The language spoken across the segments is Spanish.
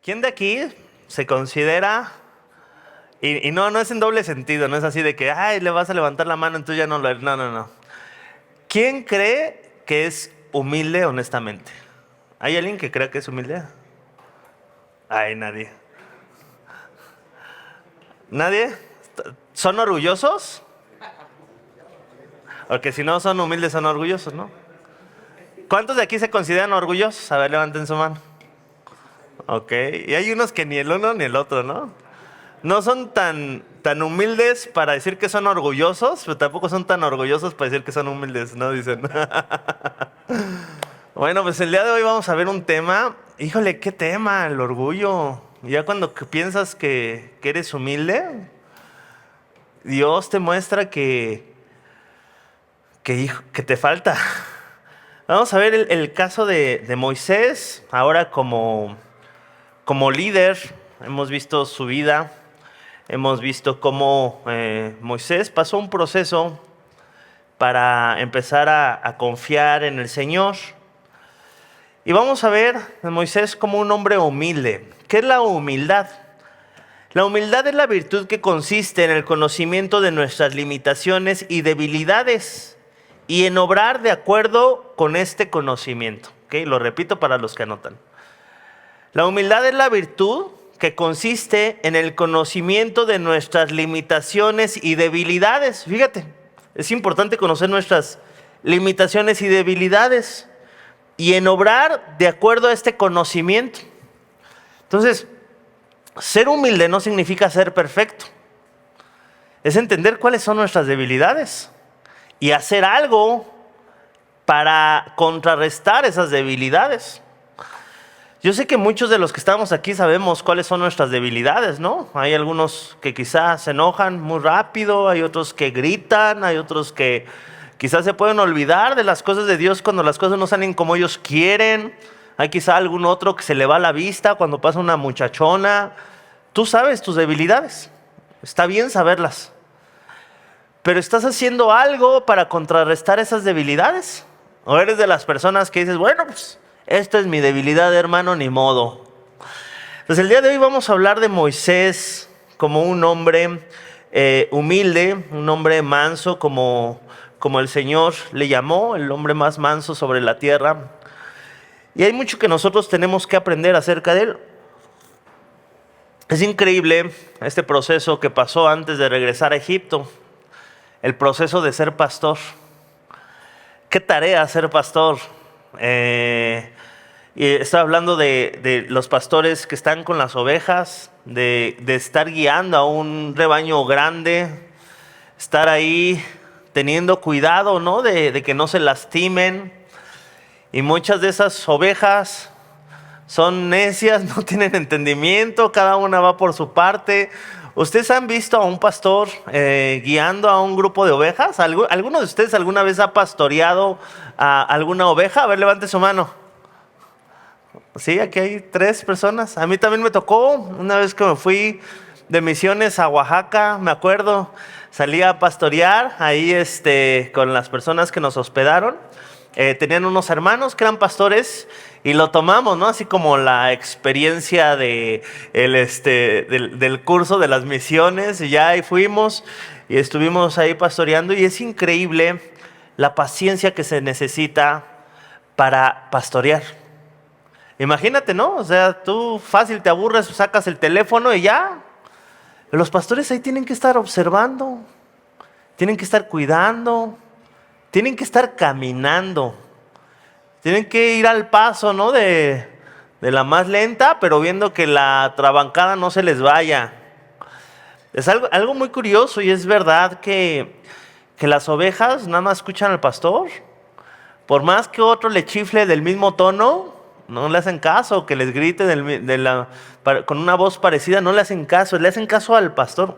¿Quién de aquí se considera, y no es en doble sentido, no es así de que, ay, le vas a levantar la mano, entonces ya no lo... No. ¿Quién cree que es humilde honestamente? ¿Hay alguien que crea que es humilde? Ay, nadie. ¿Nadie? ¿Son orgullosos? Porque si no son humildes, son orgullosos, ¿no? ¿Cuántos de aquí se consideran orgullosos? A ver, levanten su mano. Ok, y hay unos que ni el uno ni el otro, ¿no? No son tan humildes para decir que son orgullosos, pero tampoco son tan orgullosos para decir que son humildes, ¿no? Dicen. Bueno, pues el día de hoy vamos a ver un tema. Híjole, ¿qué tema? El orgullo. Ya cuando piensas que eres humilde, Dios te muestra que te falta. Vamos a ver el caso de Moisés, ahora como líder. Hemos visto su vida. Hemos visto cómo Moisés pasó un proceso para empezar a confiar en el Señor. Y vamos a ver a Moisés como un hombre humilde. ¿Qué es la humildad? La humildad es la virtud que consiste en el conocimiento de nuestras limitaciones y debilidades y en obrar de acuerdo con este conocimiento. ¿Okay? Lo repito para los que anotan. La humildad es la virtud que consiste en el conocimiento de nuestras limitaciones y debilidades. Fíjate, es importante conocer nuestras limitaciones y debilidades y en obrar de acuerdo a este conocimiento. Entonces, ser humilde no significa ser perfecto. Es entender cuáles son nuestras debilidades y hacer algo para contrarrestar esas debilidades. Yo sé que muchos de los que estamos aquí sabemos cuáles son nuestras debilidades, ¿no? Hay algunos que quizás se enojan muy rápido, hay otros que gritan, hay otros que quizás se pueden olvidar de las cosas de Dios cuando las cosas no salen como ellos quieren. Hay quizá algún otro que se le va la vista cuando pasa una muchachona. Tú sabes tus debilidades, está bien saberlas. Pero ¿estás haciendo algo para contrarrestar esas debilidades? ¿O eres de las personas que dices, bueno, pues esta es mi debilidad, hermano, ni modo? Pues el día de hoy vamos a hablar de Moisés como un hombre humilde, un hombre manso, como el Señor le llamó, el hombre más manso sobre la tierra. Y hay mucho que nosotros tenemos que aprender acerca de él. Es increíble este proceso que pasó antes de regresar a Egipto, el proceso de ser pastor. ¿Qué tarea ser pastor? Y estaba hablando de los pastores que están con las ovejas, de estar guiando a un rebaño grande, estar ahí teniendo cuidado, ¿no? De que no se lastimen. Y muchas de esas ovejas son necias, no tienen entendimiento, cada una va por su parte. ¿Ustedes han visto a un pastor guiando a un grupo de ovejas? ¿Alguno de ustedes alguna vez ha pastoreado a alguna oveja? A ver, levante su mano. Sí, aquí hay 3 personas. A mí también me tocó una vez que me fui de misiones a Oaxaca, me acuerdo. Salí a pastorear ahí con las personas que nos hospedaron. Tenían unos hermanos que eran pastores y lo tomamos, ¿no? Así como la experiencia del curso de las misiones, y ya ahí fuimos y estuvimos ahí pastoreando, y es increíble la paciencia que se necesita para pastorear. Imagínate, ¿no? O sea, tú fácil te aburres, sacas el teléfono y ya. Los pastores ahí tienen que estar observando, tienen que estar cuidando, tienen que estar caminando, tienen que ir al paso, ¿no? De la más lenta, pero viendo que la trabancada no se les vaya. Es algo muy curioso, y es verdad que las ovejas nada más escuchan al pastor. Por más que otro le chifle del mismo tono, no le hacen caso. Que les grite con una voz parecida, no le hacen caso, le hacen caso al pastor.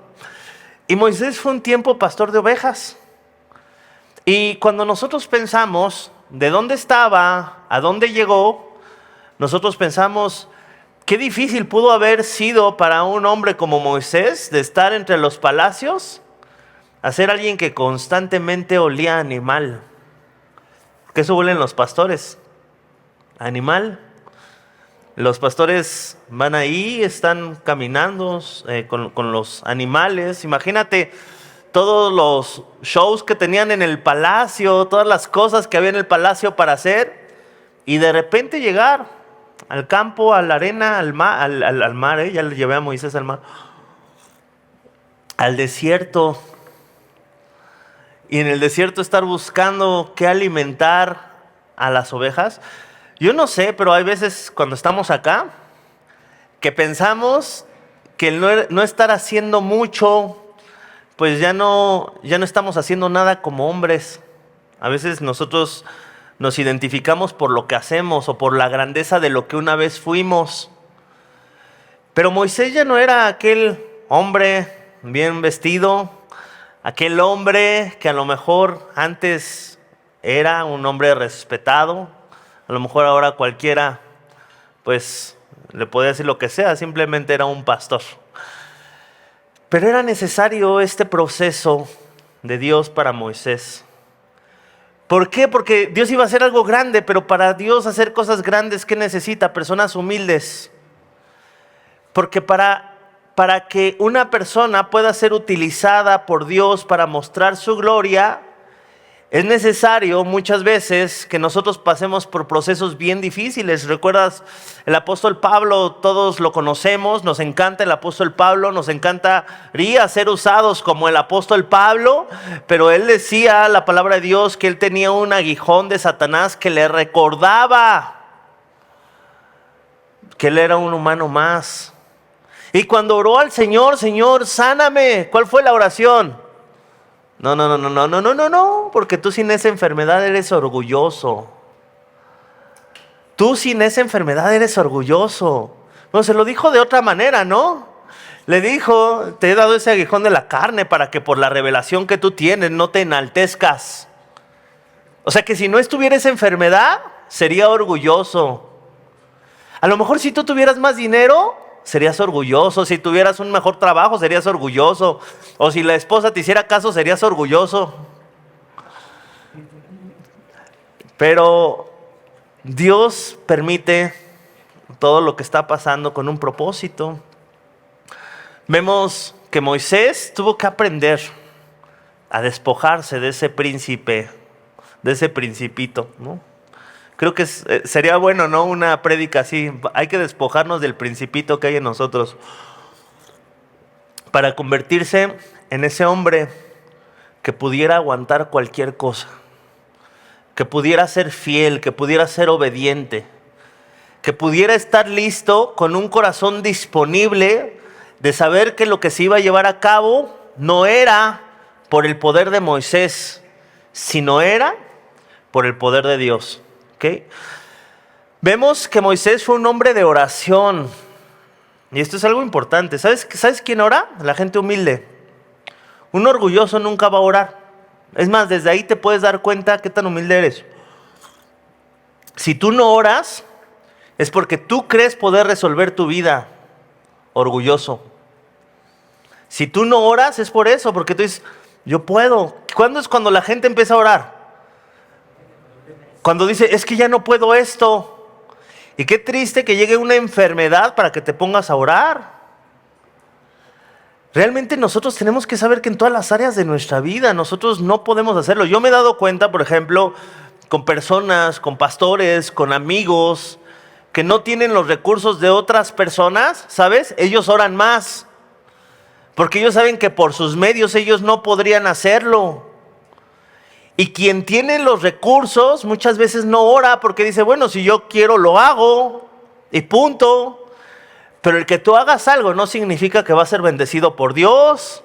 Y Moisés fue un tiempo pastor de ovejas. Y cuando nosotros pensamos de dónde estaba, a dónde llegó, nosotros pensamos, qué difícil pudo haber sido para un hombre como Moisés de estar entre los palacios a ser alguien que constantemente olía a animal. Porque eso huelen los pastores, animal. Los pastores van ahí, están caminando con los animales. Imagínate todos los shows que tenían en el palacio, todas las cosas que había en el palacio para hacer, y de repente llegar al campo, a la arena, al mar, ya le llevé a Moisés al mar, al desierto, y en el desierto estar buscando qué alimentar a las ovejas. Yo no sé, pero hay veces cuando estamos acá que pensamos que el no estar haciendo mucho, pues ya no estamos haciendo nada como hombres. A veces nosotros nos identificamos por lo que hacemos o por la grandeza de lo que una vez fuimos. Pero Moisés ya no era aquel hombre bien vestido, aquel hombre que a lo mejor antes era un hombre respetado. A lo mejor ahora cualquiera pues le podía decir lo que sea, simplemente era un pastor. Pero era necesario este proceso de Dios para Moisés. ¿Por qué? Porque Dios iba a hacer algo grande, pero para Dios hacer cosas grandes, ¿qué necesita? Personas humildes. Porque para que una persona pueda ser utilizada por Dios para mostrar su gloria, es necesario muchas veces que nosotros pasemos por procesos bien difíciles. ¿Recuerdas el apóstol Pablo? Todos lo conocemos, nos encanta el apóstol Pablo, nos encantaría ser usados como el apóstol Pablo, pero él decía, la palabra de Dios, que él tenía un aguijón de Satanás que le recordaba que él era un humano más. Y cuando oró al Señor, Señor, sáname, ¿cuál fue la oración? No, porque tú sin esa enfermedad eres orgulloso. Tú sin esa enfermedad eres orgulloso. No, se lo dijo de otra manera, ¿no? Le dijo, te he dado ese aguijón de la carne para que por la revelación que tú tienes no te enaltezcas. O sea que si no estuviera esa enfermedad, sería orgulloso. A lo mejor si tú tuvieras más dinero, serías orgulloso. Si tuvieras un mejor trabajo, serías orgulloso. O si la esposa te hiciera caso, serías orgulloso. Pero Dios permite todo lo que está pasando con un propósito. Vemos que Moisés tuvo que aprender a despojarse de ese príncipe, de ese principito, ¿no? Creo que sería bueno, ¿no? Una prédica así. Hay que despojarnos del principito que hay en nosotros para convertirse en ese hombre que pudiera aguantar cualquier cosa, que pudiera ser fiel, que pudiera ser obediente, que pudiera estar listo con un corazón disponible de saber que lo que se iba a llevar a cabo no era por el poder de Moisés, sino era por el poder de Dios. ¿Okay? Vemos que Moisés fue un hombre de oración. Y esto es algo importante. ¿Sabes quién ora? La gente humilde. Un orgulloso nunca va a orar. Es más, desde ahí te puedes dar cuenta qué tan humilde eres. Si tú no oras, es porque tú crees poder resolver tu vida. Orgulloso. Si tú no oras, es por eso, porque tú dices, yo puedo. ¿Cuándo es cuando la gente empieza a orar? Cuando dice, es que ya no puedo esto. Y qué triste que llegue una enfermedad para que te pongas a orar. Realmente nosotros tenemos que saber que en todas las áreas de nuestra vida nosotros no podemos hacerlo. Yo me he dado cuenta, por ejemplo, con personas, con pastores, con amigos, que no tienen los recursos de otras personas, ¿sabes? Ellos oran más. Porque ellos saben que por sus medios ellos no podrían hacerlo. Y quien tiene los recursos muchas veces no ora porque dice, bueno, si yo quiero lo hago y punto. Pero el que tú hagas algo no significa que va a ser bendecido por Dios.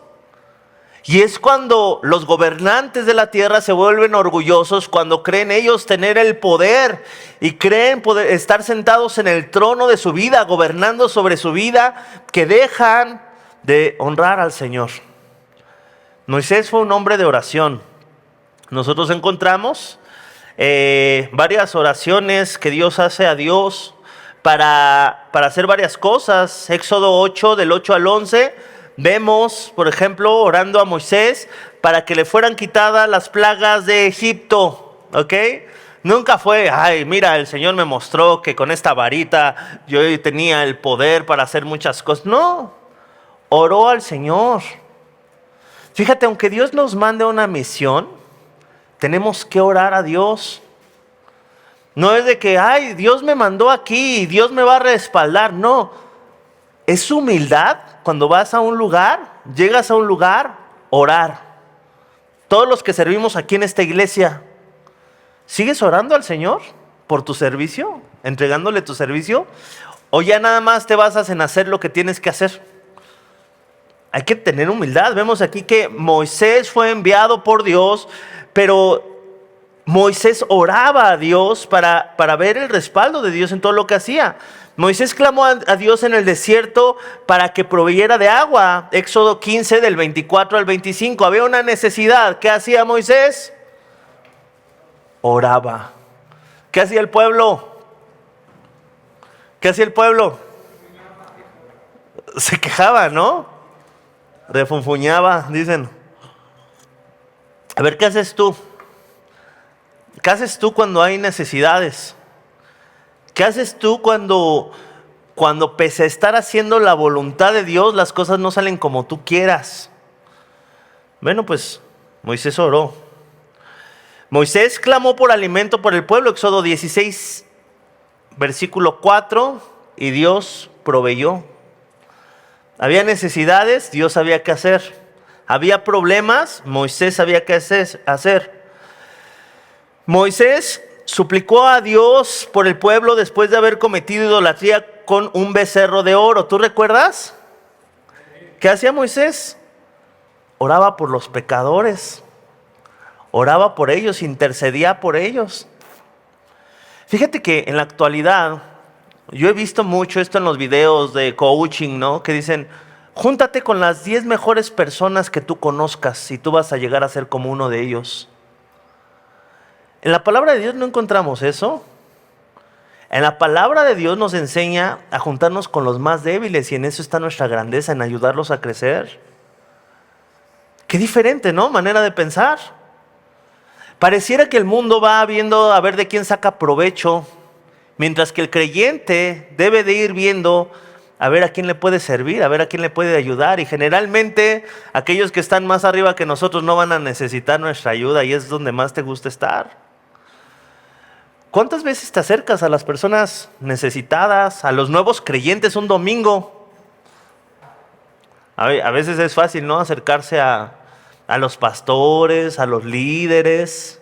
Y es cuando los gobernantes de la tierra se vuelven orgullosos, cuando creen ellos tener el poder y creen poder estar sentados en el trono de su vida, gobernando sobre su vida, que dejan de honrar al Señor. Moisés fue un hombre de oración. Nosotros encontramos varias oraciones que Dios hace a Dios para hacer varias cosas. Éxodo 8, del 8 al 11, vemos, por ejemplo, orando a Moisés para que le fueran quitadas las plagas de Egipto, ¿ok? Nunca fue, ay, mira, el Señor me mostró que con esta varita yo tenía el poder para hacer muchas cosas. No, oró al Señor. Fíjate, aunque Dios nos mande una misión, tenemos que orar a Dios. No es de que, ay, Dios me mandó aquí y Dios me va a respaldar. No, es humildad cuando vas a un lugar, llegas a un lugar, orar. Todos los que servimos aquí en esta iglesia, ¿sigues orando al Señor por tu servicio? ¿Entregándole tu servicio? ¿O ya nada más te basas en hacer lo que tienes que hacer? Hay que tener humildad. Vemos aquí que Moisés fue enviado por Dios, pero Moisés oraba a Dios para ver el respaldo de Dios en todo lo que hacía. Moisés clamó a Dios en el desierto para que proveyera de agua. Éxodo 15 del 24 al 25. Había una necesidad. ¿Qué hacía Moisés? Oraba. ¿Qué hacía el pueblo? ¿Qué hacía el pueblo? Se quejaba, ¿no? Refunfuñaba, dicen. A ver, ¿qué haces tú? ¿Qué haces tú cuando hay necesidades? ¿Qué haces tú cuando pese a estar haciendo la voluntad de Dios, las cosas no salen como tú quieras? Bueno, pues Moisés oró. Moisés clamó por alimento por el pueblo, Éxodo 16, versículo 4, y Dios proveyó. Había necesidades, Dios sabía qué hacer. Había problemas, Moisés sabía qué hacer. Moisés suplicó a Dios por el pueblo después de haber cometido idolatría con un becerro de oro. ¿Tú recuerdas? ¿Qué hacía Moisés? Oraba por los pecadores. Oraba por ellos, intercedía por ellos. Fíjate que en la actualidad, yo he visto mucho esto en los videos de coaching, ¿no? Que dicen, júntate con las 10 mejores personas que tú conozcas y tú vas a llegar a ser como uno de ellos. En la palabra de Dios no encontramos eso. En la palabra de Dios nos enseña a juntarnos con los más débiles y en eso está nuestra grandeza, en ayudarlos a crecer. Qué diferente, ¿no? Manera de pensar. Pareciera que el mundo va viendo a ver de quién saca provecho, mientras que el creyente debe de ir viendo a ver a quién le puede servir, a ver a quién le puede ayudar. Y generalmente aquellos que están más arriba que nosotros no van a necesitar nuestra ayuda y es donde más te gusta estar. ¿Cuántas veces te acercas a las personas necesitadas, a los nuevos creyentes un domingo? A veces es fácil, ¿no? Acercarse a los pastores, a los líderes.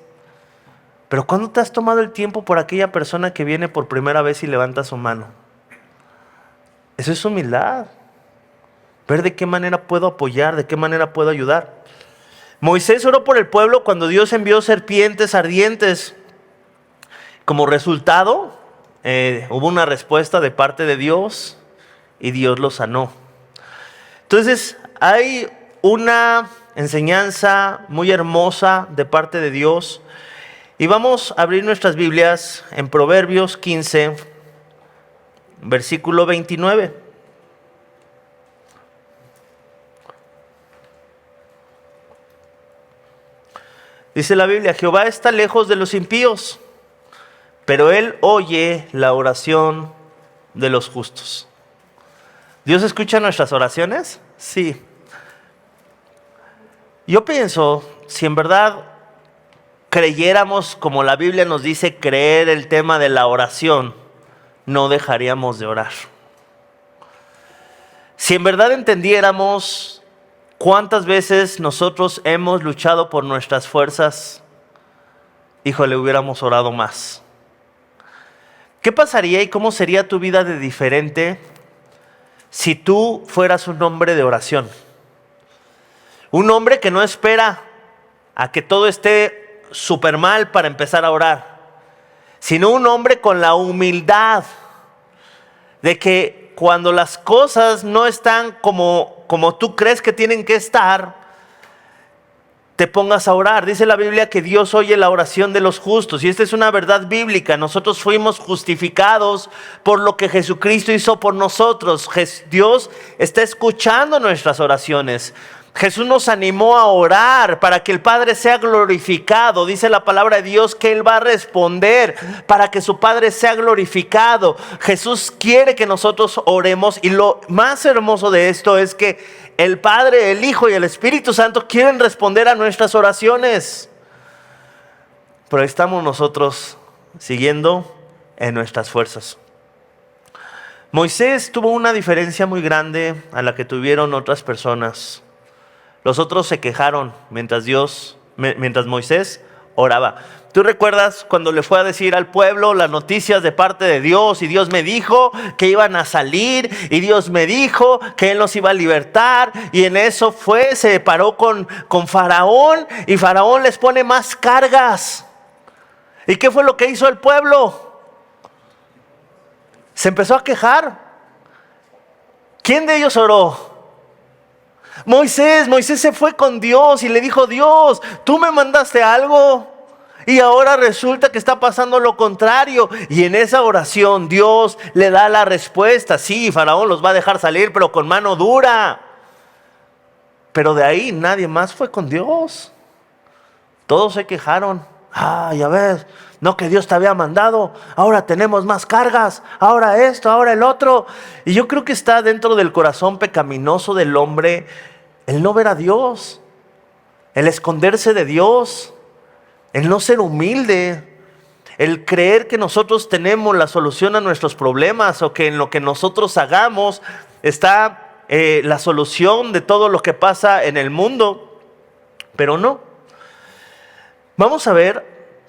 Pero ¿cuándo te has tomado el tiempo por aquella persona que viene por primera vez y levanta su mano? Eso es humildad. Ver de qué manera puedo apoyar, de qué manera puedo ayudar. Moisés oró por el pueblo cuando Dios envió serpientes ardientes. Como resultado, hubo una respuesta de parte de Dios y Dios lo sanó. Entonces, hay una enseñanza muy hermosa de parte de Dios. Y vamos a abrir nuestras Biblias en Proverbios 15, versículo 29. Dice la Biblia, Jehová está lejos de los impíos, pero Él oye la oración de los justos. ¿Dios escucha nuestras oraciones? Sí. Yo pienso, si en verdad creyéramos como la Biblia nos dice creer el tema de la oración, no dejaríamos de orar. Si en verdad entendiéramos cuántas veces nosotros hemos luchado por nuestras fuerzas, híjole, hubiéramos orado más. ¿Qué pasaría y cómo sería tu vida de diferente si tú fueras un hombre de oración? Un hombre que no espera a que todo esté súper mal para empezar a orar, sino un hombre con la humildad de que cuando las cosas no están como tú crees que tienen que estar, te pongas a orar. Dice la Biblia que Dios oye la oración de los justos y esta es una verdad bíblica. Nosotros fuimos justificados por lo que Jesucristo hizo por nosotros. Dios está escuchando nuestras oraciones. Jesús nos animó a orar para que el Padre sea glorificado. Dice la palabra de Dios que Él va a responder para que su Padre sea glorificado. Jesús quiere que nosotros oremos, y lo más hermoso de esto es que el Padre, el Hijo y el Espíritu Santo quieren responder a nuestras oraciones. Pero estamos nosotros siguiendo en nuestras fuerzas. Moisés tuvo una diferencia muy grande a la que tuvieron otras personas. Los otros se quejaron mientras Moisés oraba. ¿Tú recuerdas cuando le fue a decir al pueblo las noticias de parte de Dios? Y Dios me dijo que iban a salir, y Dios me dijo que Él los iba a libertar. Y en eso se paró con Faraón, y Faraón les pone más cargas. ¿Y qué fue lo que hizo el pueblo? Se empezó a quejar. ¿Quién de ellos oró? Moisés se fue con Dios y le dijo: Dios, tú me mandaste algo y ahora resulta que está pasando lo contrario. Y en esa oración Dios le da la respuesta. Sí, Faraón los va a dejar salir, pero con mano dura. Pero de ahí nadie más fue con Dios. Todos se quejaron. Ya ves, no que Dios te había mandado, ahora tenemos más cargas, ahora esto, ahora el otro. Y yo creo que está dentro del corazón pecaminoso del hombre el no ver a Dios, el esconderse de Dios, el no ser humilde, el creer que nosotros tenemos la solución a nuestros problemas, o que en lo que nosotros hagamos está la solución de todo lo que pasa en el mundo. Pero no. Vamos a ver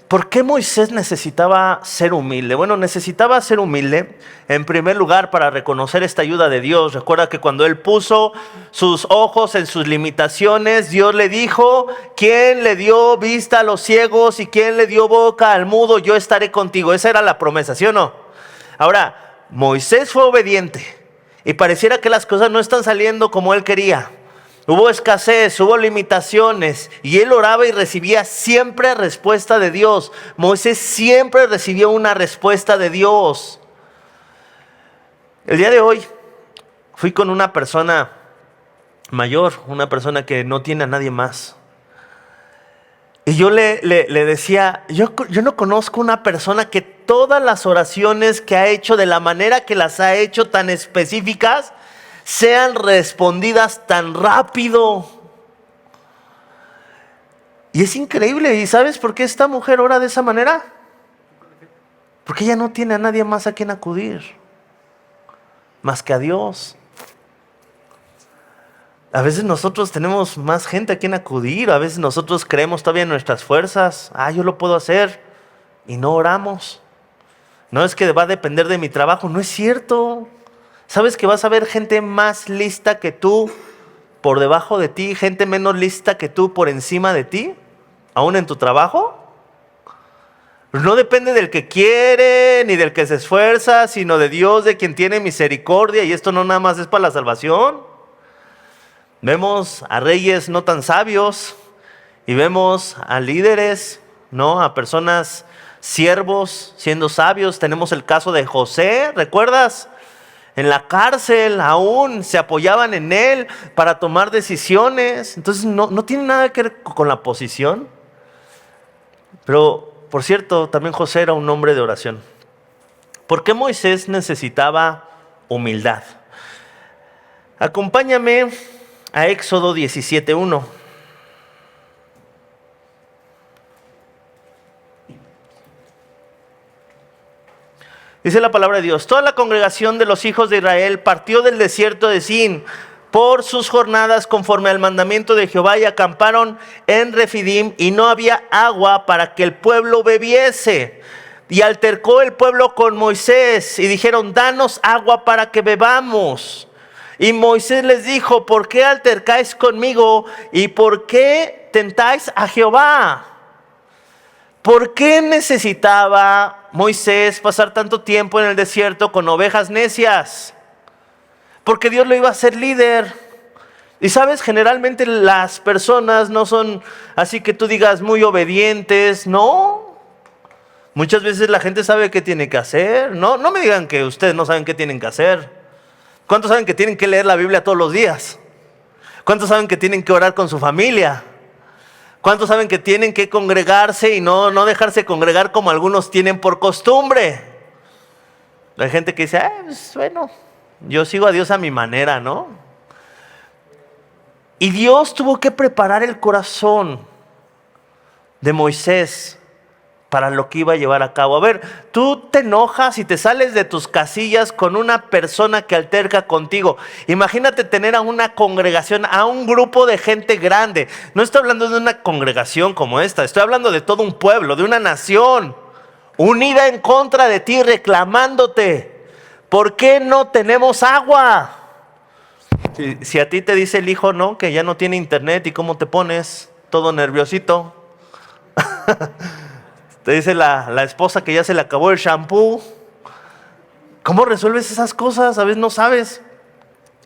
por qué Moisés necesitaba ser humilde. Bueno, necesitaba ser humilde en primer lugar para reconocer esta ayuda de Dios. Recuerda que cuando él puso sus ojos en sus limitaciones, Dios le dijo: ¿quién le dio vista a los ciegos y quién le dio boca al mudo? Yo estaré contigo. Esa era la promesa, ¿sí o no? Ahora, Moisés fue obediente y pareciera que las cosas no están saliendo como él quería. Hubo escasez, hubo limitaciones, y él oraba y recibía siempre respuesta de Dios. Moisés siempre recibió una respuesta de Dios. El día de hoy fui con una persona mayor, una persona que no tiene a nadie más. Y yo le decía, yo no conozco una persona que todas las oraciones que ha hecho, de la manera que las ha hecho, tan específicas, sean respondidas tan rápido. Y es increíble. ¿Y sabes por qué esta mujer ora de esa manera? Porque ella no tiene a nadie más a quien acudir, más que a Dios. A veces nosotros tenemos más gente a quien acudir. A veces nosotros creemos todavía en nuestras fuerzas. Yo lo puedo hacer, y no oramos. No es que va a depender de mi trabajo. No es cierto. ¿Sabes que vas a ver gente más lista que tú por debajo de ti, gente menos lista que tú por encima de ti, aún en tu trabajo? No depende del que quiere ni del que se esfuerza, sino de Dios, de quien tiene misericordia. Y esto no nada más es para la salvación. Vemos a reyes no tan sabios, y vemos a líderes, ¿no? A personas, siervos, siendo sabios. Tenemos el caso de José, ¿recuerdas? En la cárcel aún se apoyaban en él para tomar decisiones. Entonces no tiene nada que ver con la posición. Pero, por cierto, también José era un hombre de oración. ¿Por qué Moisés necesitaba humildad? Acompáñame a Éxodo 17:1. Dice la palabra de Dios: toda la congregación de los hijos de Israel partió del desierto de Sin por sus jornadas conforme al mandamiento de Jehová, y acamparon en Refidim, y no había agua para que el pueblo bebiese. Y altercó el pueblo con Moisés y dijeron: danos agua para que bebamos. Y Moisés les dijo: ¿por qué altercáis conmigo y por qué tentáis a Jehová? ¿Por qué necesitaba Moisés pasar tanto tiempo en el desierto con ovejas necias? Porque Dios lo iba a hacer líder. Y sabes, generalmente las personas no son así que tú digas muy obedientes, no. Muchas veces la gente sabe qué tiene que hacer. No me digan que ustedes no saben qué tienen que hacer. ¿Cuántos saben que tienen que leer la Biblia todos los días? ¿Cuántos saben que tienen que orar con su familia? ¿Cuántos saben que tienen que congregarse y no dejarse congregar como algunos tienen por costumbre? Hay gente que dice, pues, bueno, yo sigo a Dios a mi manera, ¿no? Y Dios tuvo que preparar el corazón de Moisés para lo que iba a llevar a cabo. A ver, tú te enojas y te sales de tus casillas con una persona que alterca contigo. Imagínate tener a una congregación, a un grupo de gente grande. No estoy hablando de una congregación como esta, estoy hablando de todo un pueblo, de una nación, unida en contra de ti, reclamándote. ¿Por qué no tenemos agua? Si a ti te dice el hijo, ¿no?, que ya no tiene internet, ¿y cómo te pones? Todo nerviosito. Te dice la esposa que ya se le acabó el shampoo. ¿Cómo resuelves esas cosas? A veces no sabes.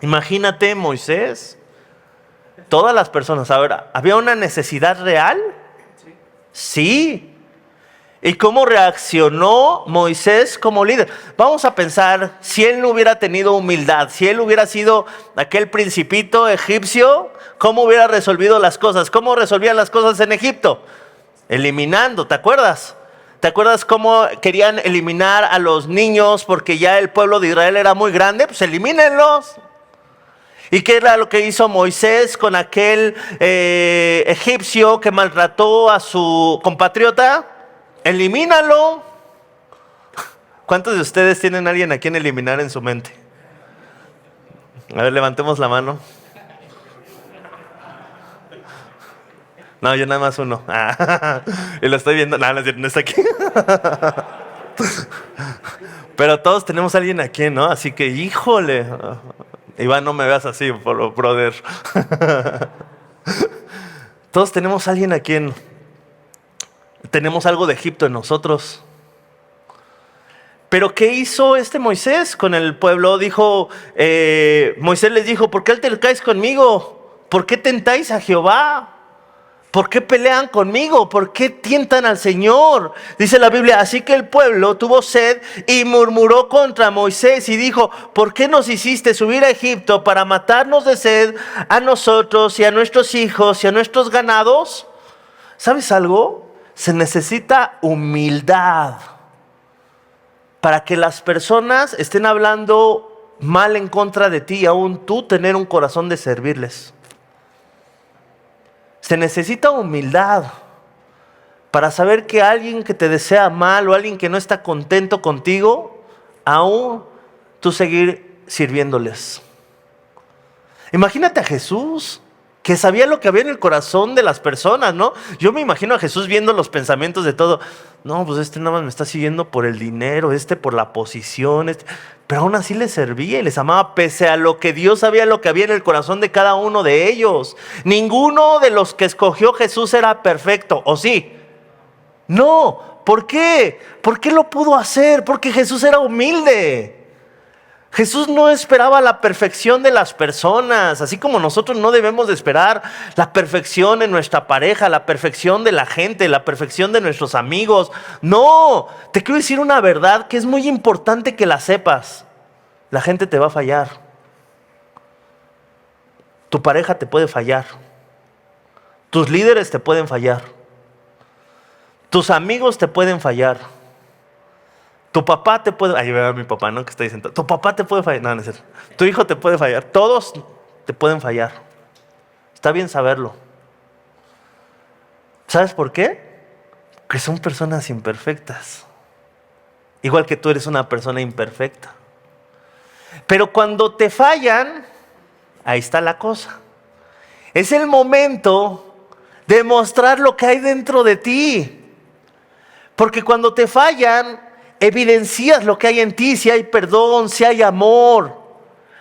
Imagínate, Moisés. Todas las personas. A ver, ¿había una necesidad real? Sí. ¿Y cómo reaccionó Moisés como líder? Vamos a pensar, si él no hubiera tenido humildad, si él hubiera sido aquel principito egipcio, ¿cómo hubiera resolvido las cosas? ¿Cómo resolvían las cosas en Egipto? Eliminando, ¿te acuerdas? ¿Te acuerdas cómo querían eliminar a los niños porque ya el pueblo de Israel era muy grande? Pues elimínenlos. ¿Y qué era lo que hizo Moisés con aquel egipcio que maltrató a su compatriota? Elimínalo. ¿Cuántos de ustedes tienen a alguien a quien eliminar en su mente? A ver, levantemos la mano. No, yo nada más uno. Y lo estoy viendo. No está aquí. Pero todos tenemos a alguien a quien, ¿no? Así que, híjole. Iván, no me veas así, brother. Todos tenemos a alguien a quien tenemos algo de Egipto en nosotros. Pero ¿qué hizo este Moisés con el pueblo? Moisés les dijo, ¿por qué altercáis conmigo? ¿Por qué tentáis a Jehová? ¿Por qué pelean conmigo? ¿Por qué tientan al Señor? Dice la Biblia, así que el pueblo tuvo sed y murmuró contra Moisés y dijo, ¿por qué nos hiciste subir a Egipto para matarnos de sed a nosotros y a nuestros hijos y a nuestros ganados? ¿Sabes algo? Se necesita humildad para que las personas estén hablando mal en contra de ti y aún tú tener un corazón de servirles. Se necesita humildad para saber que alguien que te desea mal o alguien que no está contento contigo, aún tú seguir sirviéndoles. Imagínate a Jesús, que sabía lo que había en el corazón de las personas, ¿no? Yo me imagino a Jesús viendo los pensamientos de todo. No, pues este nada más me está siguiendo por el dinero, por la posición, pero aún así les servía y les amaba, pese a lo que Dios sabía lo que había en el corazón de cada uno de ellos. Ninguno de los que escogió Jesús era perfecto, ¿o sí? No. ¿Por qué? ¿Por qué lo pudo hacer? Porque Jesús era humilde. Jesús no esperaba la perfección de las personas, así como nosotros no debemos de esperar la perfección en nuestra pareja, la perfección de la gente, la perfección de nuestros amigos. No, te quiero decir una verdad que es muy importante que la sepas. La gente te va a fallar. Tu pareja te puede fallar. Tus líderes te pueden fallar. Tus amigos te pueden fallar. Tu papá te puede... Ahí veo a mi papá, ¿no? Que está ahí sentado. Tu papá te puede fallar. No, no es cierto. Tu hijo te puede fallar. Todos te pueden fallar. Está bien saberlo. ¿Sabes por qué? Porque son personas imperfectas. Igual que tú eres una persona imperfecta. Pero cuando te fallan, ahí está la cosa. Es el momento de mostrar lo que hay dentro de ti. Porque cuando te fallan, evidencias lo que hay en ti, si hay perdón, si hay amor,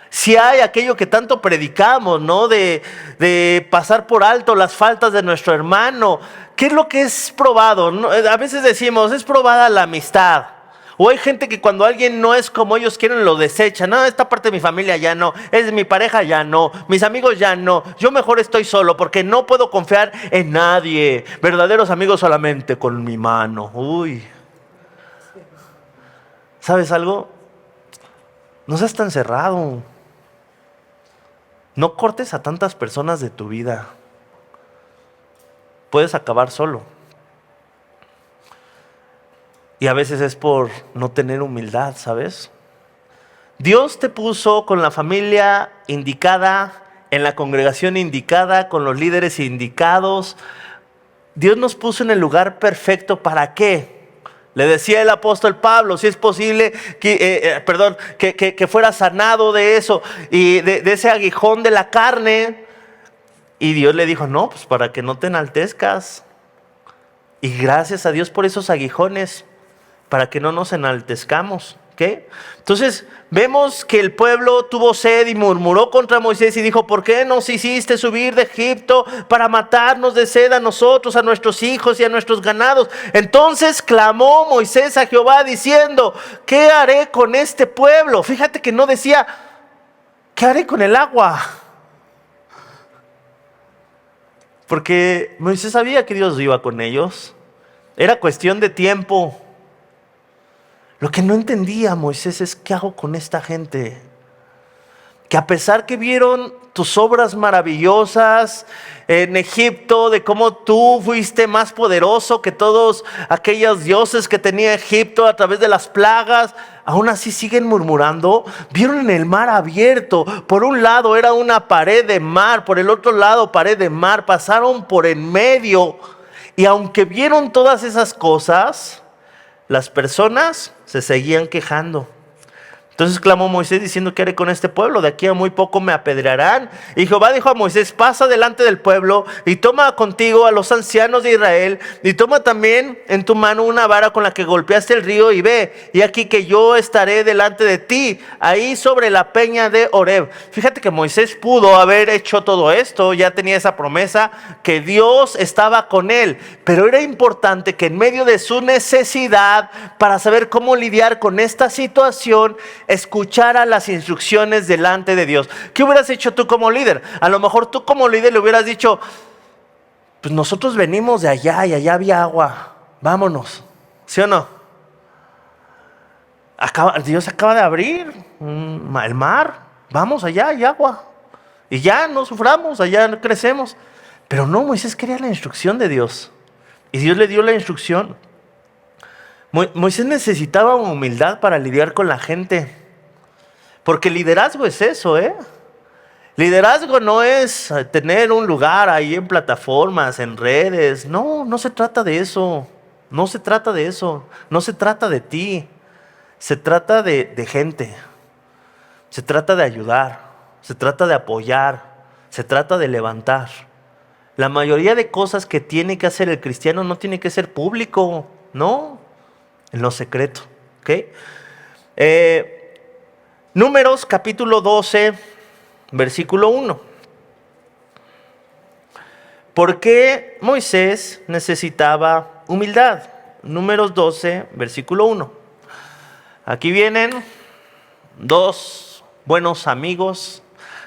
si hay aquello que tanto predicamos, ¿no? De pasar por alto las faltas de nuestro hermano. ¿Qué es lo que es probado? A veces decimos, es probada la amistad. O hay gente que cuando alguien no es como ellos quieren lo desechan. No, esta parte de mi familia ya no, es de mi pareja ya no, mis amigos ya no. Yo mejor estoy solo porque no puedo confiar en nadie. Verdaderos amigos solamente con mi mano. Uy. ¿Sabes algo? No seas tan cerrado. No cortes a tantas personas de tu vida. Puedes acabar solo. Y a veces es por no tener humildad, ¿sabes? Dios te puso con la familia indicada, en la congregación indicada, con los líderes indicados. Dios nos puso en el lugar perfecto. ¿Para qué? Le decía el apóstol Pablo, si es posible que fuera sanado de eso y de ese aguijón de la carne. Y Dios le dijo, no, pues para que no te enaltezcas. Y gracias a Dios por esos aguijones, para que no nos enaltezcamos. ¿Qué? Entonces vemos que el pueblo tuvo sed y murmuró contra Moisés y dijo, ¿por qué nos hiciste subir de Egipto para matarnos de sed a nosotros, a nuestros hijos y a nuestros ganados? Entonces clamó Moisés a Jehová diciendo, ¿qué haré con este pueblo? Fíjate que no decía, ¿qué haré con el agua? Porque Moisés sabía que Dios iba con ellos. Era cuestión de tiempo. Lo que no entendía Moisés es ¿qué hago con esta gente? Que a pesar que vieron tus obras maravillosas en Egipto, de cómo tú fuiste más poderoso que todos aquellos dioses que tenía Egipto a través de las plagas, aún así siguen murmurando. Vieron en el mar abierto, por un lado era una pared de mar, por el otro lado pared de mar, pasaron por en medio. Y aunque vieron todas esas cosas, las personas se seguían quejando. Entonces clamó Moisés diciendo, ¿qué haré con este pueblo? De aquí a muy poco me apedrearán. Y Jehová dijo a Moisés, pasa delante del pueblo y toma contigo a los ancianos de Israel y toma también en tu mano una vara con la que golpeaste el río y ve, y aquí que yo estaré delante de ti, ahí sobre la peña de Horeb. Fíjate que Moisés pudo haber hecho todo esto, ya tenía esa promesa que Dios estaba con él, pero era importante que en medio de su necesidad para saber cómo lidiar con esta situación, escuchara las instrucciones delante de Dios. ¿Qué hubieras hecho tú como líder? A lo mejor tú como líder le hubieras dicho, pues nosotros venimos de allá y allá había agua, vámonos, ¿sí o no? Dios acaba de abrir el mar, vamos, allá hay agua y ya no suframos, allá crecemos. Pero no, Moisés quería la instrucción de Dios y Dios le dio la instrucción. Moisés necesitaba humildad para lidiar con la gente. Porque liderazgo es eso, ¿eh? Liderazgo no es tener un lugar ahí en plataformas, en redes. No, no se trata de eso. No se trata de eso. No se trata de ti. Se trata de gente. Se trata de ayudar. Se trata de apoyar. Se trata de levantar. La mayoría de cosas que tiene que hacer el cristiano no tiene que ser público. No. En lo secreto. ¿Ok? Números capítulo 12, versículo 1. ¿Por qué Moisés necesitaba humildad? Números 12, versículo 1. Aquí vienen dos buenos amigos,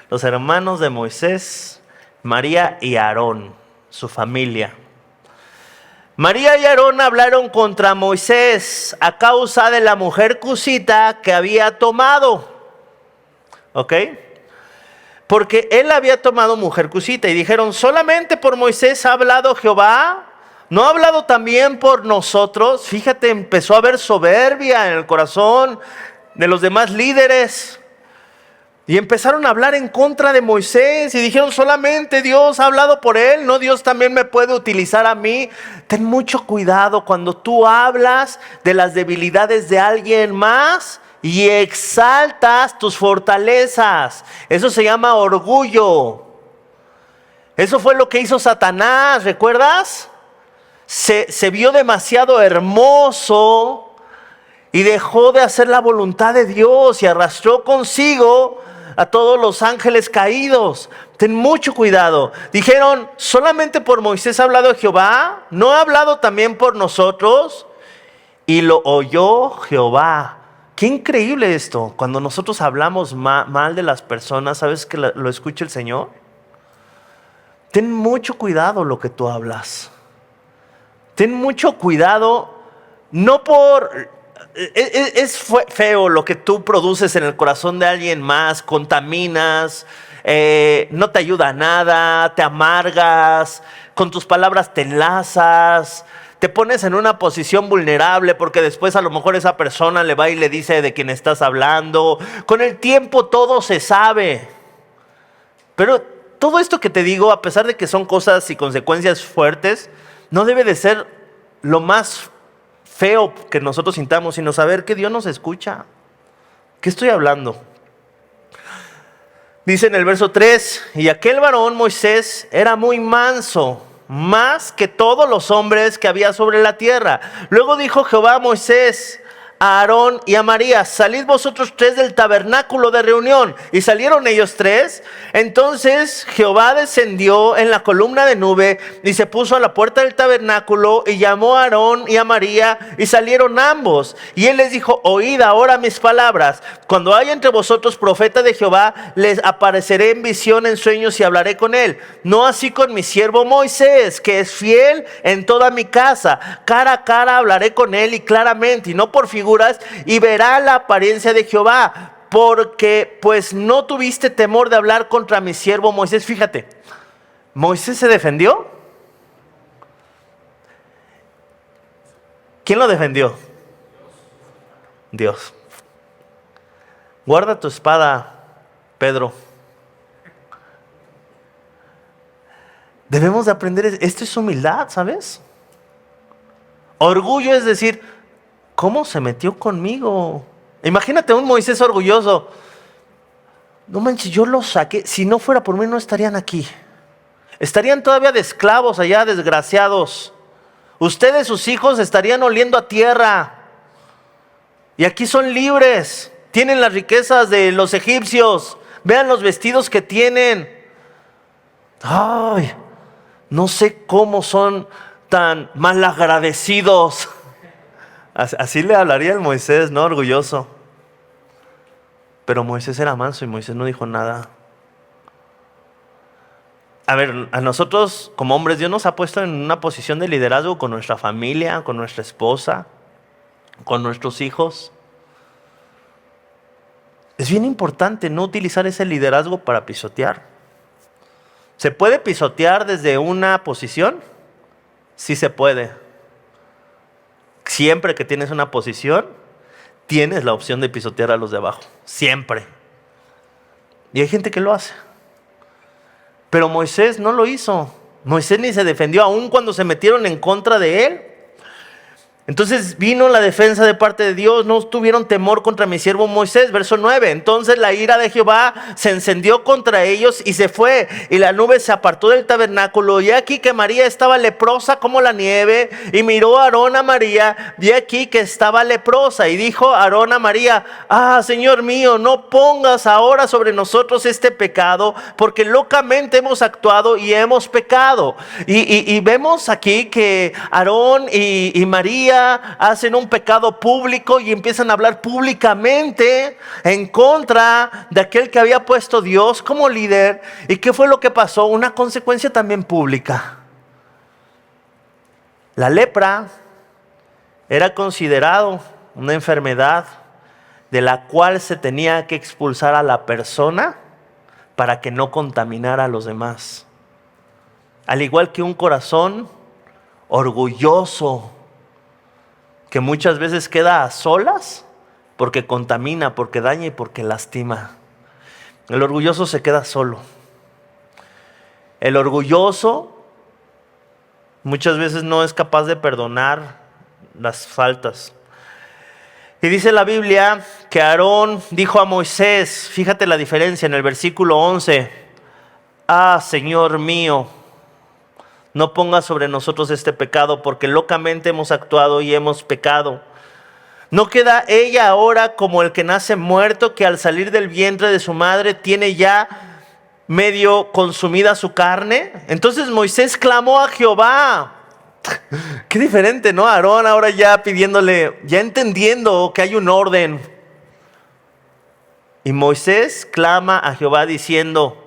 los hermanos de Moisés, María y Aarón, su familia. María y Aarón hablaron contra Moisés a causa de la mujer cusita que había tomado. ¿Ok? Porque él había tomado mujer cusita y dijeron, solamente por Moisés ha hablado Jehová, ¿no ha hablado también por nosotros? Fíjate, empezó a haber soberbia en el corazón de los demás líderes. Y empezaron a hablar en contra de Moisés y dijeron, solamente Dios ha hablado por él, ¿no? Dios también me puede utilizar a mí. Ten mucho cuidado cuando tú hablas de las debilidades de alguien más y exaltas tus fortalezas. Eso se llama orgullo. Eso fue lo que hizo Satanás, ¿recuerdas? Se vio demasiado hermoso y dejó de hacer la voluntad de Dios y arrastró consigo a todos los ángeles caídos. Ten mucho cuidado. Dijeron, solamente por Moisés ha hablado Jehová, ¿no ha hablado también por nosotros? Y lo oyó Jehová. Qué increíble esto. Cuando nosotros hablamos mal de las personas, ¿sabes que lo escucha el Señor? Ten mucho cuidado lo que tú hablas. Ten mucho cuidado, no por... Es feo lo que tú produces en el corazón de alguien más, contaminas, no te ayuda a nada, te amargas, con tus palabras te enlazas, te pones en una posición vulnerable porque después a lo mejor esa persona le va y le dice de quién estás hablando. Con el tiempo todo se sabe. Pero todo esto que te digo, a pesar de que son cosas y consecuencias fuertes, no debe de ser lo más feo que nosotros sintamos, sino saber que Dios nos escucha. ¿Qué estoy hablando? Dice en el verso 3, y aquel varón Moisés era muy manso, más que todos los hombres que había sobre la tierra. Luego dijo Jehová a Moisés, a Aarón y a María, salid vosotros tres del tabernáculo de reunión. Y salieron ellos tres. Entonces Jehová descendió en la columna de nube y se puso a la puerta del tabernáculo y llamó a Aarón y a María y salieron ambos. Y él les dijo, oíd ahora mis palabras. Cuando haya entre vosotros profeta de Jehová, les apareceré en visión, en sueños y hablaré con él. No así con mi siervo Moisés, que es fiel en toda mi casa. Cara a cara hablaré con él y claramente, y no por figuras, y verá la apariencia de Jehová, porque pues no tuviste temor de hablar contra mi siervo Moisés. Fíjate, Moisés se defendió. ¿Quién lo defendió? Dios. Guarda tu espada, Pedro. Debemos de aprender, esto es humildad, ¿sabes? Orgullo es decir, ¿cómo se metió conmigo? Imagínate un Moisés orgulloso. No manches, yo los saqué. Si no fuera por mí, no estarían aquí. Estarían todavía de esclavos allá, desgraciados. Ustedes, sus hijos, estarían oliendo a tierra. Y aquí son libres. Tienen las riquezas de los egipcios. Vean los vestidos que tienen. Ay, no sé cómo son tan malagradecidos. Así le hablaría el Moisés, ¿no? Orgulloso. Pero Moisés era manso y Moisés no dijo nada. A ver, a nosotros como hombres Dios nos ha puesto en una posición de liderazgo con nuestra familia, con nuestra esposa, con nuestros hijos. Es bien importante no utilizar ese liderazgo para pisotear. ¿Se puede pisotear desde una posición? Sí se puede. Siempre que tienes una posición, tienes la opción de pisotear a los de abajo. Siempre. Y hay gente que lo hace. Pero Moisés no lo hizo. Moisés ni se defendió, aun cuando se metieron en contra de él. Entonces vino la defensa de parte de Dios. No tuvieron temor contra mi siervo Moisés. Verso 9. Entonces la ira de Jehová se encendió contra ellos y se fue. Y la nube se apartó del tabernáculo. Y aquí que María estaba leprosa como la nieve. Y miró a Aarón a María. Y aquí que estaba leprosa. Y dijo Aarón a María, Señor mío, no pongas ahora sobre nosotros este pecado, porque locamente hemos actuado y hemos pecado. Y vemos aquí que Aarón y María hacen un pecado público y empiezan a hablar públicamente en contra de aquel que había puesto Dios como líder. ¿Y qué fue lo que pasó? Una consecuencia también pública. La lepra era considerado una enfermedad de la cual se tenía que expulsar a la persona para que no contaminara a los demás. Al igual que un corazón orgulloso, que muchas veces queda a solas porque contamina, porque daña y porque lastima. El orgulloso se queda solo. El orgulloso muchas veces no es capaz de perdonar las faltas. Y dice la Biblia que Aarón dijo a Moisés, fíjate la diferencia en el versículo 11, Señor mío, no pongas sobre nosotros este pecado, porque locamente hemos actuado y hemos pecado. ¿No queda ella ahora como el que nace muerto, que al salir del vientre de su madre tiene ya medio consumida su carne? Entonces Moisés clamó a Jehová. Qué diferente, ¿no? Aarón ahora ya pidiéndole, ya entendiendo que hay un orden. Y Moisés clama a Jehová diciendo,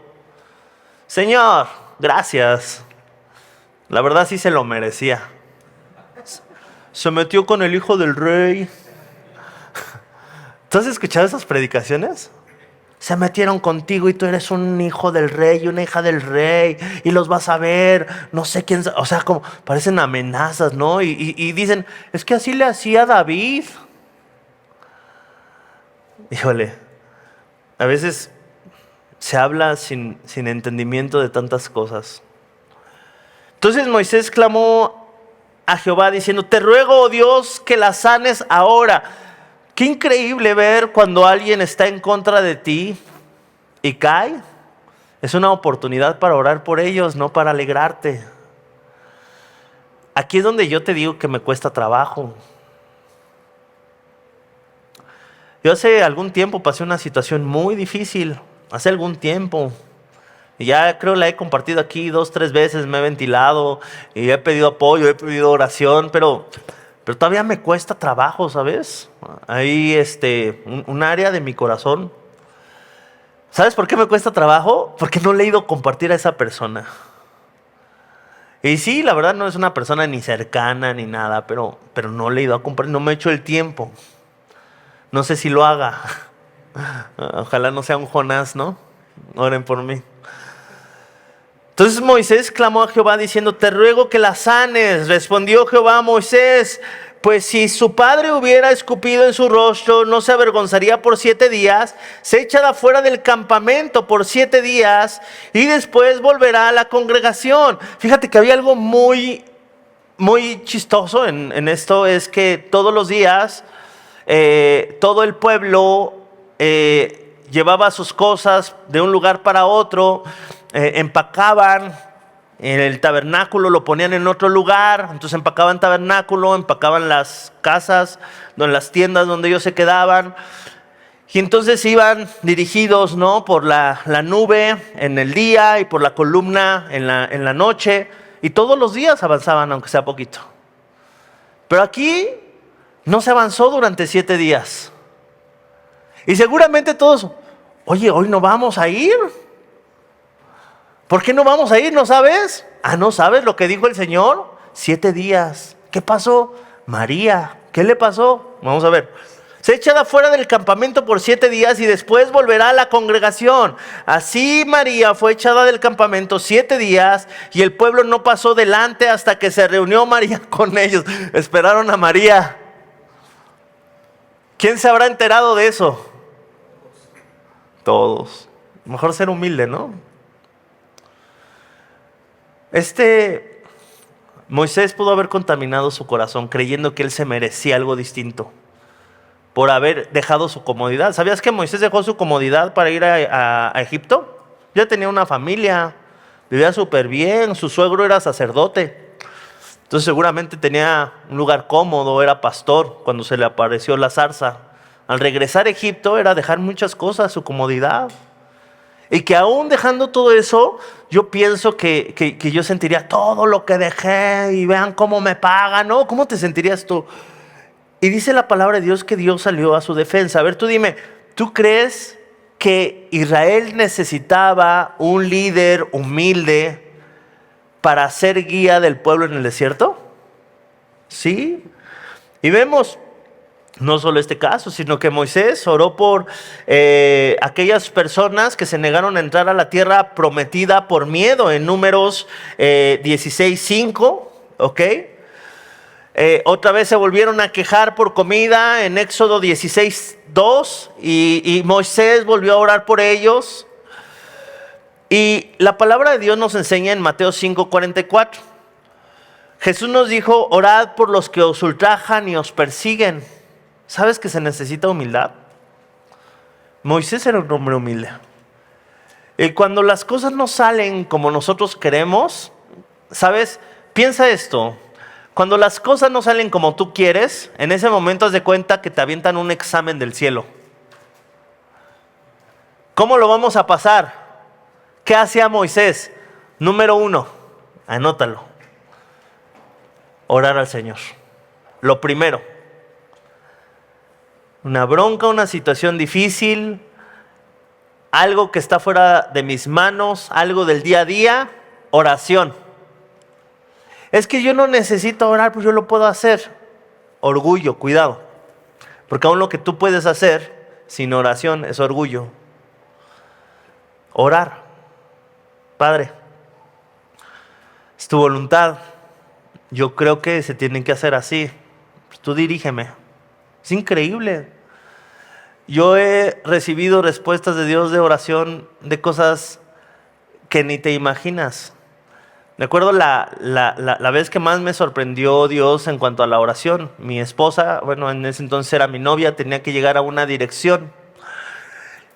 Señor, gracias. La verdad sí se lo merecía. Se metió con el hijo del rey. ¿Tú has escuchado esas predicaciones? se metieron contigo y tú eres un hijo del rey y una hija del rey y los vas a ver, no sé quién, o sea, como parecen amenazas, ¿no? Y dicen, es que así le hacía David. Híjole, a veces se habla sin entendimiento de tantas cosas. Entonces Moisés clamó a Jehová diciendo, te ruego, oh Dios, que la sanes ahora. Qué increíble ver cuando alguien está en contra de ti y cae. Es una oportunidad para orar por ellos, no para alegrarte. Aquí es donde yo te digo que me cuesta trabajo. Yo hace algún tiempo pasé una situación muy difícil, hace algún tiempo. Y ya creo la he compartido aquí 2, 3 veces, me he ventilado y he pedido apoyo, he pedido oración, pero todavía me cuesta trabajo, ¿sabes? Hay un área de mi corazón. ¿Sabes por qué me cuesta trabajo? Porque no le he ido a compartir a esa persona. Y sí, la verdad no es una persona ni cercana ni nada, pero no le he ido a compartir, no me he hecho el tiempo. No sé si lo haga. Ojalá no sea un Jonás, ¿no? Oren por mí. Entonces Moisés clamó a Jehová diciendo, te ruego que la sanes. Respondió Jehová a Moisés, pues si su padre hubiera escupido en su rostro, no se avergonzaría por 7 días, se echará afuera del campamento por 7 días y después volverá a la congregación. Fíjate que había algo muy, muy chistoso en esto, es que todos los días todo el pueblo llevaba sus cosas de un lugar para otro, empacaban en el tabernáculo, lo ponían en otro lugar, entonces empacaban tabernáculo, empacaban las casas, las tiendas donde ellos se quedaban, y entonces iban dirigidos, ¿no?, por la nube en el día y por la columna en la noche, y todos los días avanzaban, aunque sea poquito. Pero aquí no se avanzó durante 7 días. Y seguramente todos, oye, hoy no vamos a ir. ¿Por qué no vamos a ir? ¿No sabes? ¿No sabes lo que dijo el Señor? 7 días. ¿Qué pasó? María, ¿qué le pasó? Vamos a ver. Se echará fuera del campamento por 7 días y después volverá a la congregación. Así María fue echada del campamento 7 días y el pueblo no pasó delante hasta que se reunió María con ellos. Esperaron a María. ¿Quién se habrá enterado de eso? Todos. Mejor ser humilde, ¿no? Moisés pudo haber contaminado su corazón creyendo que él se merecía algo distinto por haber dejado su comodidad. ¿Sabías que Moisés dejó su comodidad para ir a Egipto? Ya tenía una familia, vivía súper bien, su suegro era sacerdote. Entonces seguramente tenía un lugar cómodo, era pastor cuando se le apareció la zarza. Al regresar a Egipto era dejar muchas cosas, su comodidad. Y que aún dejando todo eso, yo pienso que yo sentiría todo lo que dejé y vean cómo me pagan, ¿no? ¿Cómo te sentirías tú? Y dice la palabra de Dios que Dios salió a su defensa. A ver, tú dime, ¿tú crees que Israel necesitaba un líder humilde para ser guía del pueblo en el desierto? Sí. Y vemos no solo este caso, sino que Moisés oró por aquellas personas que se negaron a entrar a la tierra prometida por miedo en Números 16:5, ¿ok? Otra vez se volvieron a quejar por comida en Éxodo 16:2 y Moisés volvió a orar por ellos. Y la palabra de Dios nos enseña en Mateo 5:44. Jesús nos dijo, orad por los que os ultrajan y os persiguen. ¿Sabes que se necesita humildad? Moisés era un hombre humilde. Y cuando las cosas no salen como nosotros queremos, ¿sabes? Piensa esto. Cuando las cosas no salen como tú quieres, en ese momento haz de cuenta que te avientan un examen del cielo. ¿Cómo lo vamos a pasar? ¿Qué hacía Moisés? Número 1, anótalo. Orar al Señor. Lo primero. Una bronca, una situación difícil, algo que está fuera de mis manos, algo del día a día, oración. Es que yo no necesito orar, pues yo lo puedo hacer. Orgullo, cuidado. Porque aún lo que tú puedes hacer sin oración es orgullo. Orar. Padre, es tu voluntad. Yo creo que se tienen que hacer así. Pues tú dirígeme. Es increíble. Yo he recibido respuestas de Dios de oración de cosas que ni te imaginas. Me acuerdo la vez que más me sorprendió Dios en cuanto a la oración. Mi esposa, bueno, en ese entonces era mi novia, tenía que llegar a una dirección.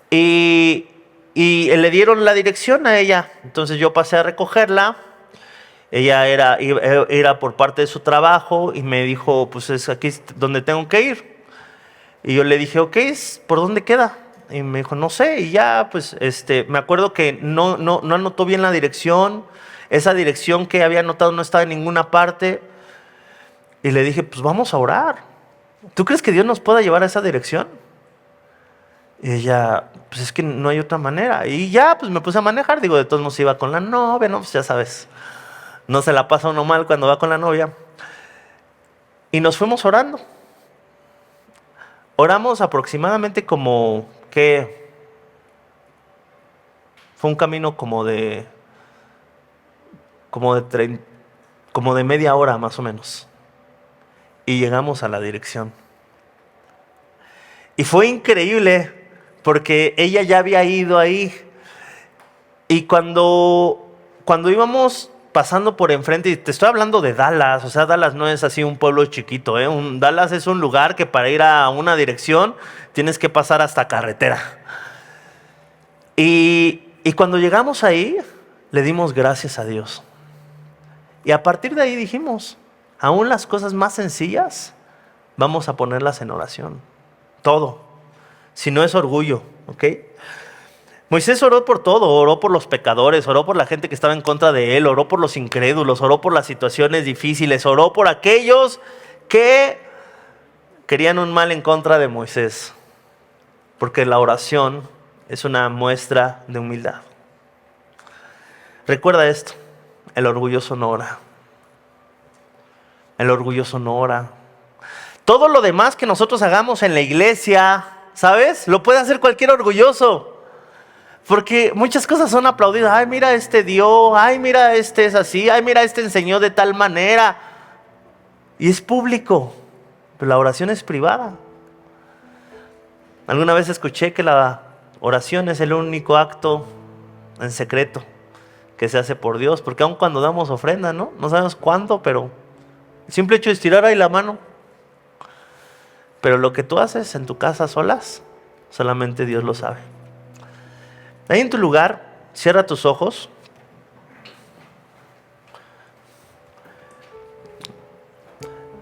Y le dieron la dirección a ella. Entonces yo pasé a recogerla. Ella era por parte de su trabajo y me dijo, pues es aquí donde tengo que ir. Y yo le dije, ok, ¿por dónde queda? Y me dijo, no sé. Y ya, pues, me acuerdo que no anotó bien la dirección. Esa dirección que había anotado no estaba en ninguna parte. Y le dije, pues vamos a orar. ¿Tú crees que Dios nos pueda llevar a esa dirección? Y ella, pues es que no hay otra manera. Y ya, pues me puse a manejar. Digo, de todos modos iba con la novia, ¿no? Pues ya sabes, no se la pasa uno mal cuando va con la novia. Y nos fuimos orando. Oramos aproximadamente como, ¿qué? Fue un camino como de media hora más o menos. Y llegamos a la dirección. Y fue increíble porque ella ya había ido ahí. Y cuando íbamos pasando por enfrente, y te estoy hablando de Dallas, o sea, Dallas no es así un pueblo chiquito, ¿eh? Dallas es un lugar que para ir a una dirección tienes que pasar hasta carretera. Y cuando llegamos ahí, le dimos gracias a Dios. Y a partir de ahí dijimos, aún las cosas más sencillas, vamos a ponerlas en oración. Todo. Si no es orgullo, ¿ok? Moisés oró por todo, oró por los pecadores, oró por la gente que estaba en contra de él, oró por los incrédulos, oró por las situaciones difíciles, oró por aquellos que querían un mal en contra de Moisés. Porque la oración es una muestra de humildad. Recuerda esto, el orgulloso no ora. El orgulloso no ora. Todo lo demás que nosotros hagamos en la iglesia, ¿sabes? Lo puede hacer cualquier orgulloso. Porque muchas cosas son aplaudidas. Ay, mira, este dio. Ay, mira, este es así. Ay, mira, este enseñó de tal manera. Y es público. Pero la oración es privada. Alguna vez escuché que la oración es el único acto en secreto que se hace por Dios. Porque aun cuando damos ofrenda, ¿no? No sabemos cuándo, pero el simple hecho de estirar ahí la mano. Pero lo que tú haces en tu casa solas, solamente Dios lo sabe. Ahí en tu lugar, cierra tus ojos.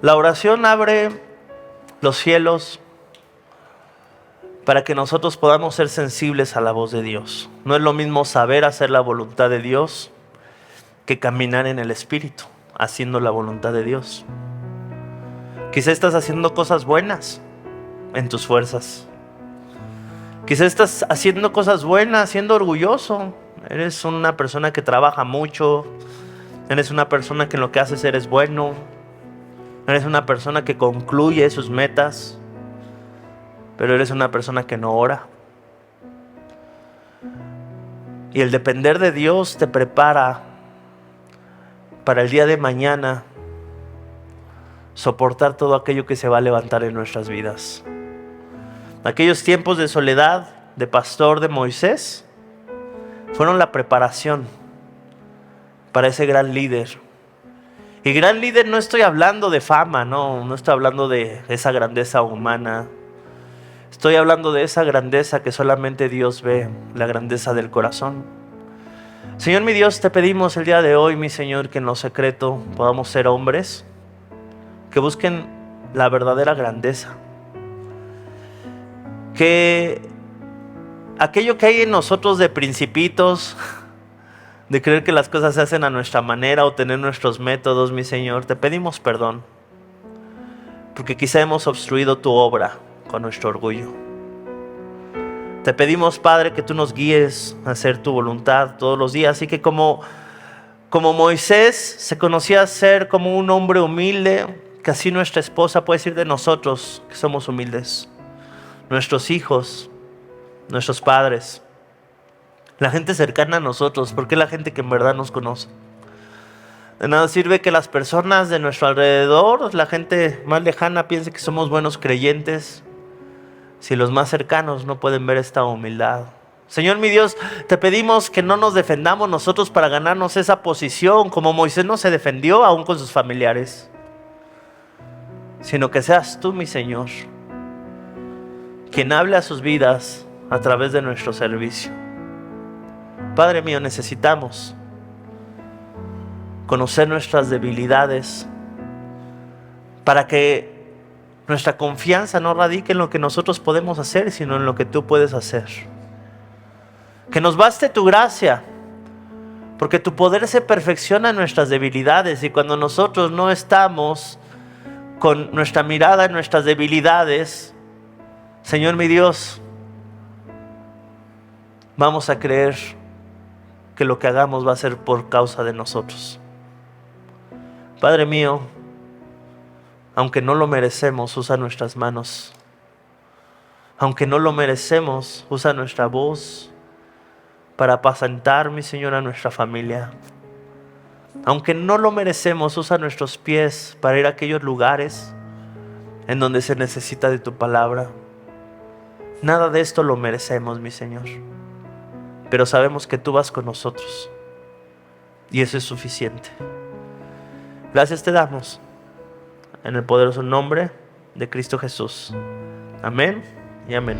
La oración abre los cielos para que nosotros podamos ser sensibles a la voz de Dios. No es lo mismo saber hacer la voluntad de Dios que caminar en el Espíritu, haciendo la voluntad de Dios. Quizá estás haciendo cosas buenas en tus fuerzas. Quizá estás haciendo cosas buenas, siendo orgulloso. Eres una persona que trabaja mucho. Eres una persona que en lo que haces eres bueno. Eres una persona que concluye sus metas. Pero eres una persona que no ora. Y el depender de Dios te prepara para el día de mañana soportar todo aquello que se va a levantar en nuestras vidas. Aquellos tiempos de soledad de pastor de Moisés fueron la preparación para ese gran líder. Y gran líder no estoy hablando de fama, no estoy hablando de esa grandeza humana. Estoy hablando de esa grandeza que solamente Dios ve, la grandeza del corazón. Señor mi Dios, te pedimos el día de hoy, mi Señor, que en lo secreto podamos ser hombres que busquen la verdadera grandeza. Que aquello que hay en nosotros de principitos, de creer que las cosas se hacen a nuestra manera o tener nuestros métodos, mi Señor, te pedimos perdón. Porque quizá hemos obstruido tu obra con nuestro orgullo. Te pedimos, Padre, que tú nos guíes a hacer tu voluntad todos los días. Y que como Moisés se conocía ser como un hombre humilde, que así nuestra esposa puede decir de nosotros que somos humildes. Nuestros hijos, nuestros padres, la gente cercana a nosotros, porque es la gente que en verdad nos conoce. De nada sirve que las personas de nuestro alrededor, la gente más lejana, piense que somos buenos creyentes, si los más cercanos no pueden ver esta humildad. Señor mi Dios, te pedimos que no nos defendamos nosotros para ganarnos esa posición, como Moisés no se defendió aún con sus familiares, sino que seas tú, mi Señor, quien hable a sus vidas a través de nuestro servicio. Padre mío, necesitamos conocer nuestras debilidades para que nuestra confianza no radique en lo que nosotros podemos hacer, sino en lo que tú puedes hacer. Que nos baste tu gracia, porque tu poder se perfecciona en nuestras debilidades, y cuando nosotros no estamos con nuestra mirada en nuestras debilidades, Señor mi Dios, vamos a creer que lo que hagamos va a ser por causa de nosotros. Padre mío, aunque no lo merecemos, usa nuestras manos. Aunque no lo merecemos, usa nuestra voz para apacentar, mi Señor, a nuestra familia. Aunque no lo merecemos, usa nuestros pies para ir a aquellos lugares en donde se necesita de tu palabra. Nada de esto lo merecemos, mi Señor, pero sabemos que tú vas con nosotros y eso es suficiente. Gracias te damos en el poderoso nombre de Cristo Jesús. Amén y amén.